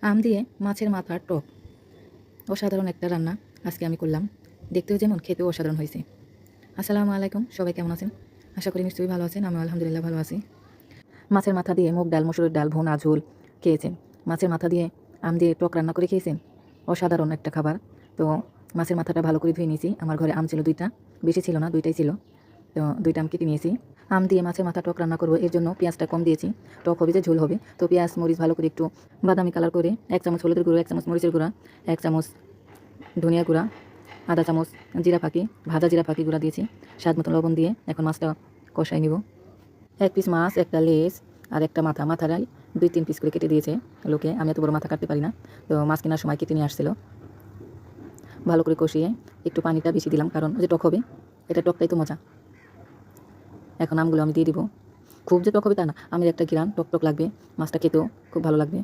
আম দিয়ে মাছের মাথার টক অসাধারণ একটা রান্না আজকে আমি করলাম। দেখতেও যেমন খেতেও অসাধারণ হয়েছে। আসসালামু আলাইকুম, সবাই কেমন আছেন? আশা করি নিশ্চয়ই ভালো আছেন। আমি আলহামদুলিল্লাহ ভালো আছি। মাছের মাথা দিয়ে মুগ ডাল, মসুরের ডাল, ভুনা ঝোল খেয়েছেন। মাছের মাথা দিয়ে আম দিয়ে টক রান্না করে খেয়েছেন। অসাধারণ একটা খাবার। তো মাছের মাথাটা ভালো করে ধুয়ে নিয়েছি। আমার ঘরে আম ছিল 2টা, বেশি ছিল না, 2টাই ছিল। তো 2টা আম কেটে নিয়েছি। আম দিয়ে মাছের মাথা টক রান্না করবো, এর জন্য পেঁয়াজটা কম দিয়েছি। টক হবে যে ঝোল হবে, তো পেঁয়াজ মরিচ ভালো করে একটু বাদামি কালার করে 1 চামচ হলুদের গুঁড়ো, 1 চামচ মরিচের গুঁড়া, 1 চামচ ধনিয়া গুঁড়া, আধা চামচ জিরা ফাঁকি, ভাজা জিরা ফাঁকি গুঁড়া দিয়েছি। স্বাদ মতো লবণ দিয়ে এখন মাছটা কষাই নিব। 1 পিস মাছ, একটা লেজ আর একটা মাথারাই 2-3 পিস করে কেটে দিয়েছে লোকে। আমি এত বড় মাথা কাটতে পারি না, তো মাছ কেনার সময় কেটে নিয়ে আসছিল। ভালো করে কষিয়ে একটু পানিটা বেশি দিলাম, কারণ যে টক হবে, এটা টকটাই তো মজা। এখন আমগুলো আমি দিয়ে দিব। খুব যে টক হবে তা না, আমের একটা ঘ্রাণ টক টক লাগবে, মাছটা খেতেও খুব ভালো লাগবে।